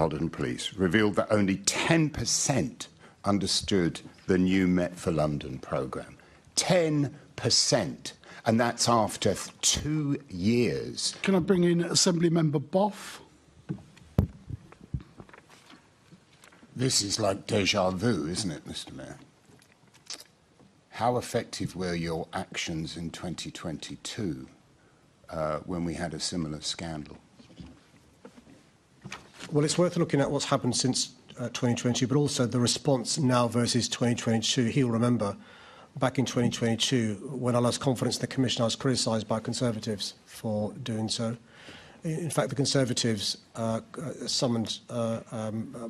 Metropolitan Police revealed that only 10% understood the new Met for London programme. 10%. And that's after 2 years. Can I bring in Assemblymember Boff? This is like déjà vu, isn't it, Mr. Mayor? How effective were your actions in 2022 when we had a similar scandal? Well, it's worth looking at what's happened since 2020, but also the response now versus 2022. He'll remember back in 2022, when I lost confidence in the Commission, I was criticised by Conservatives for doing so. In fact, the Conservatives summoned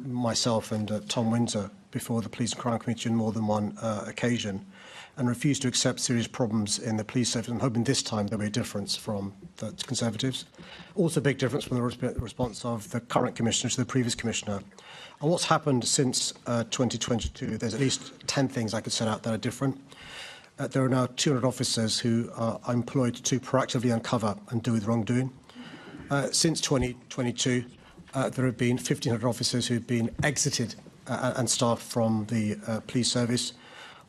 myself and Tom Windsor before the Police and Crime Committee on more than one occasion and refused to accept serious problems in the police service. I'm hoping this time there'll be a difference from the Conservatives. Also a big difference from the response of the current Commissioner to the previous Commissioner. And what's happened since 2022, there's at least 10 things I could set out that are different. There are now 200 officers who are employed to proactively uncover and deal with wrongdoing. Since 2022, there have been 1,500 officers who have been exited and staff from the police service.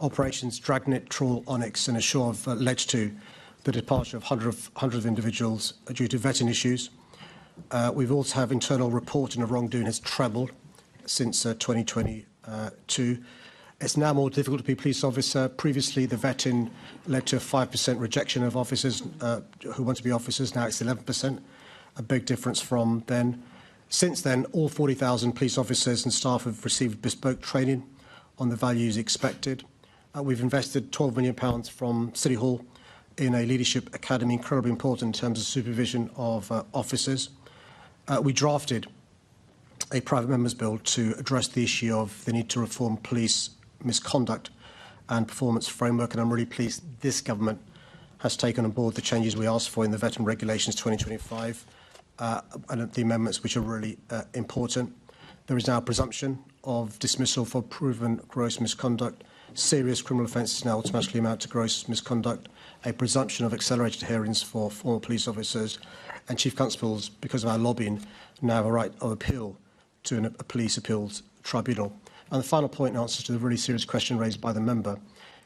Operations Dragnet, Trawl, Onyx and Assure have led to the departure of hundreds of individuals due to vetting issues. We've also have internal reporting of wrongdoing has trebled since 2022. It's now more difficult to be a police officer. Previously, the vetting led to a 5% rejection of officers who want to be officers. Now it's 11%, a big difference from then. Since then, all 40,000 police officers and staff have received bespoke training on the values expected. We've invested £12 million from City Hall in a leadership academy, incredibly important in terms of supervision of officers. We drafted a private members' bill to address the issue of the need to reform police misconduct and performance framework, and I'm really pleased this government has taken on board the changes we asked for in the Veteran Regulations 2025 and the amendments which are really important. There is now a presumption of dismissal for proven gross misconduct. Serious criminal offences now automatically amount to gross misconduct, a presumption of accelerated hearings for former police officers, and chief constables, because of our lobbying, now have a right of appeal to a police appeals tribunal. And the final point in answer to the really serious question raised by the member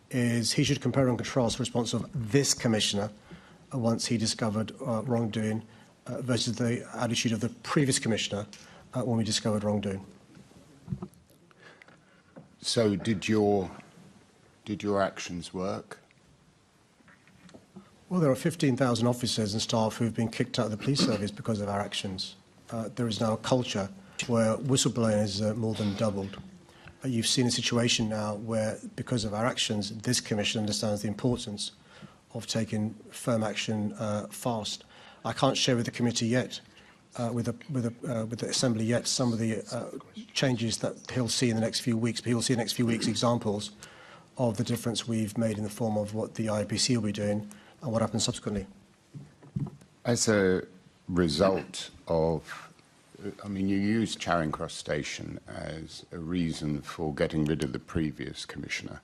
is he should compare and contrast the response of this Commissioner once he discovered wrongdoing versus the attitude of the previous Commissioner when we discovered wrongdoing. So did your actions work? Well, there are 15,000 officers and staff who have been kicked out of the police service because of our actions. There is now a culture where whistleblowing has more than doubled. You've seen a situation now where, because of our actions, this Commission understands the importance of taking firm action fast. I can't share with the committee yet, with the Assembly yet, some of the changes that he'll see in the next few weeks, but he'll see in the next few weeks examples of the difference we've made in the form of what the IPC will be doing and what happens subsequently. As a result of, I mean, you used Charing Cross Station as a reason for getting rid of the previous Commissioner.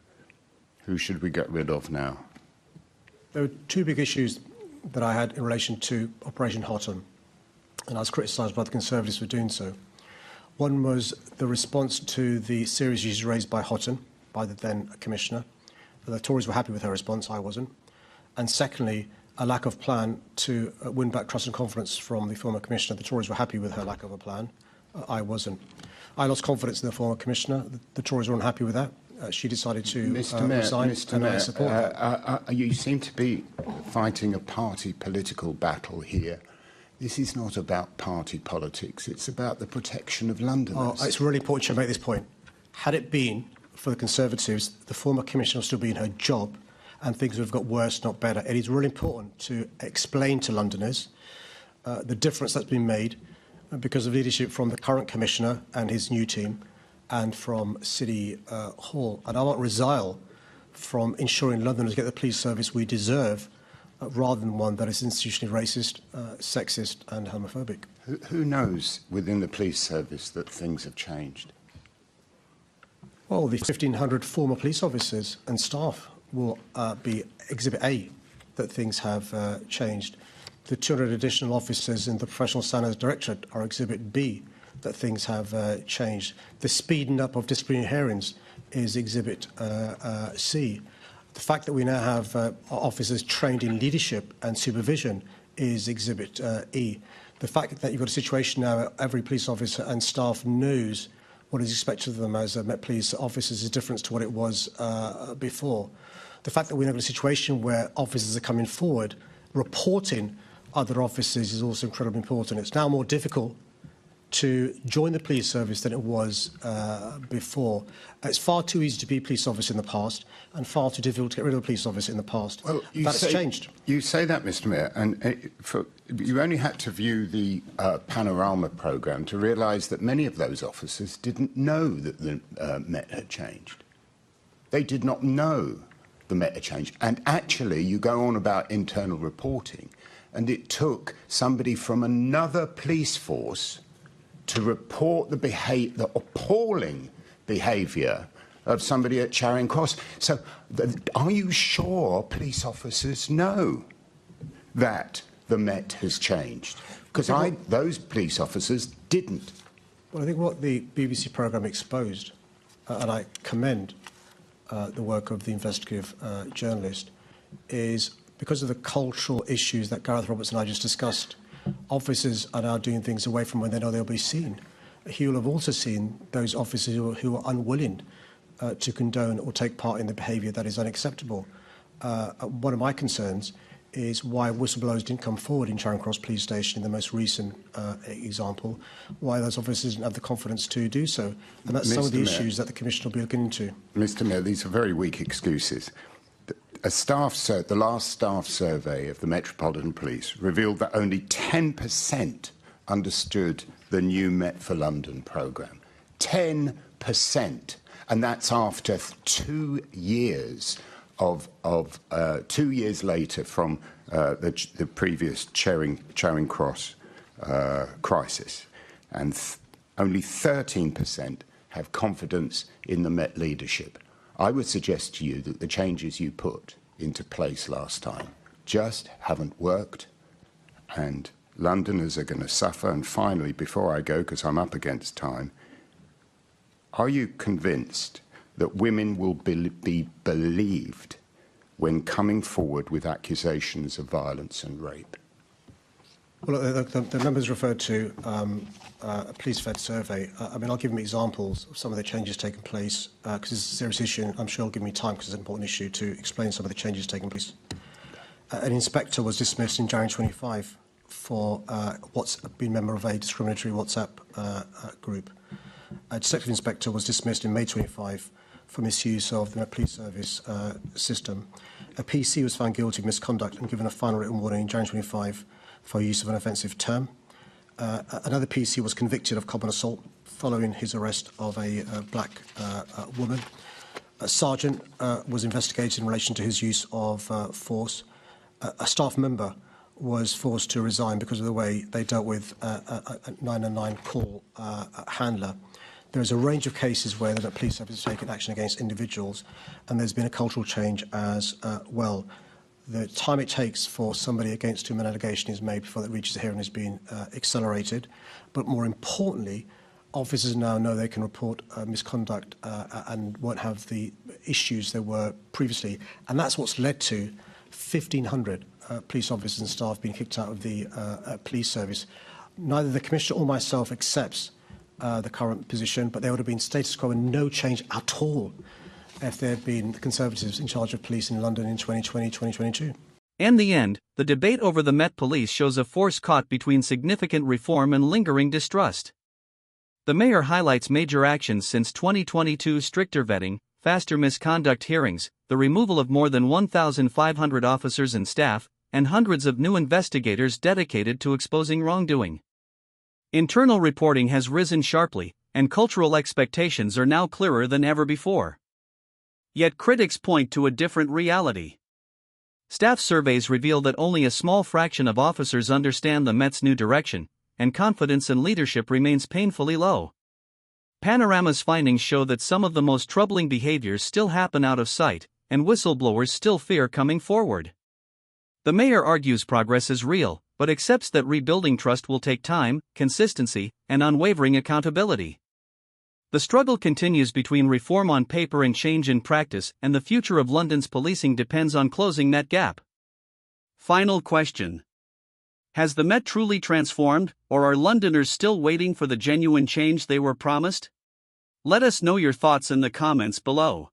Who should we get rid of now? There were two big issues that I had in relation to Operation Hotton, and I was criticised by the Conservatives for doing so. One was the response to the serious issues raised by Hotton, by the then Commissioner. The Tories were happy with her response, I wasn't. And secondly, a lack of plan to win back trust and confidence from the former Commissioner. The Tories were happy with her lack of a plan. I wasn't. I lost confidence in the former Commissioner. The Tories were unhappy with that. She decided to resign, and I support that. You seem to be fighting a party political battle here. This is not about party politics. It's about the protection of Londoners. It's really important to make this point. Had it been for the Conservatives, the former Commissioner will still be in her job, and things have got worse, not better. It is really important to explain to Londoners the difference that's been made because of leadership from the current Commissioner and his new team and from City Hall. And I won't resile from ensuring Londoners get the police service we deserve rather than one that is institutionally racist, sexist and homophobic. Who knows within the police service that things have changed? Well, the 1,500 former police officers and staff will be Exhibit A, that things have changed. The 200 additional officers in the Professional Standards Directorate are Exhibit B, that things have changed. The speeding up of disciplinary hearings is Exhibit C. The fact that we now have officers trained in leadership and supervision is Exhibit E. The fact that you've got a situation now where every police officer and staff knows what is expected of them as Met Police officers is different to what it was before. The fact that we have a situation where officers are coming forward reporting other officers is also incredibly important. It's now more difficult to join the police service than it was before. It's far too easy to be a police officer in the past and far too difficult to get rid of a police officer in the past. Well, that's changed. You say that, Mr Mayor, and you only had to view the Panorama programme to realise that many of those officers didn't know that the Met had changed. They did not know the Met had changed. And actually, you go on about internal reporting, and it took somebody from another police force to report the appalling behaviour of somebody at Charing Cross. So, are you sure police officers know that the Met has changed? Because those police officers didn't. Well, I think what the BBC programme exposed, and I commend the work of the investigative journalist, is because of the cultural issues that Gareth Roberts and I just discussed, officers are now doing things away from when they know they'll be seen. He will have also seen those officers who are unwilling to condone or take part in the behaviour that is unacceptable. One of my concerns is why whistleblowers didn't come forward in Charing Cross Police Station in the most recent example, why those officers didn't have the confidence to do so. And that's some of the issues that the Commission will be looking into. Mr Mayor, these are very weak excuses. The last staff survey of the Metropolitan Police revealed that only 10% understood the new Met for London programme. 10%. And that's after 2 years of 2 years later from the previous Charing Cross crisis. And only 13% have confidence in the Met leadership. I would suggest to you that the changes you put into place last time just haven't worked, and Londoners are going to suffer. And finally, before I go, because I'm up against time, are you convinced that women will be believed when coming forward with accusations of violence and rape? Well, the members referred to a police-fed survey. I mean, I'll give them examples of some of the changes taking place, because it's a serious issue, and I'm sure it'll give me time, because it's an important issue, to explain some of the changes taking place. An inspector was dismissed in January 25 for what's been a member of a discriminatory WhatsApp group. A detective inspector was dismissed in May 25 for misuse of the Met Police Service system. A PC was found guilty of misconduct and given a final written warning in January 25 for use of an offensive term. Another PC was convicted of common assault following his arrest of a black woman. A sergeant was investigated in relation to his use of force. A staff member was forced to resign because of the way they dealt with a 999 call handler. There's a range of cases where the police have taken action against individuals, and there's been a cultural change as well. The time it takes for somebody against whom an allegation is made before it reaches a hearing has been accelerated. But more importantly, officers now know they can report misconduct and won't have the issues there were previously. And that's what's led to 1,500 police officers and staff being kicked out of the police service. Neither the Commissioner or myself accepts the current position, but there would have been status quo and no change at all if there had been the Conservatives in charge of police in London in 2020, 2022. In the end, the debate over the Met Police shows a force caught between significant reform and lingering distrust. The Mayor highlights major actions since 2022: stricter vetting, faster misconduct hearings, the removal of more than 1,500 officers and staff, and hundreds of new investigators dedicated to exposing wrongdoing. Internal reporting has risen sharply, and cultural expectations are now clearer than ever before. Yet critics point to a different reality. Staff surveys reveal that only a small fraction of officers understand the Met's new direction, and confidence in leadership remains painfully low. Panorama's findings show that some of the most troubling behaviors still happen out of sight, and whistleblowers still fear coming forward. The Mayor argues progress is real, but accepts that rebuilding trust will take time, consistency, and unwavering accountability. The struggle continues between reform on paper and change in practice, and the future of London's policing depends on closing that gap. Final question. Has the Met truly transformed, or are Londoners still waiting for the genuine change they were promised? Let us know your thoughts in the comments below.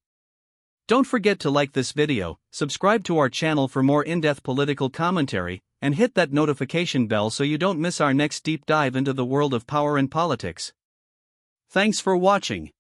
Don't forget to like this video, subscribe to our channel for more in-depth political commentary, and hit that notification bell so you don't miss our next deep dive into the world of power and politics. Thanks for watching.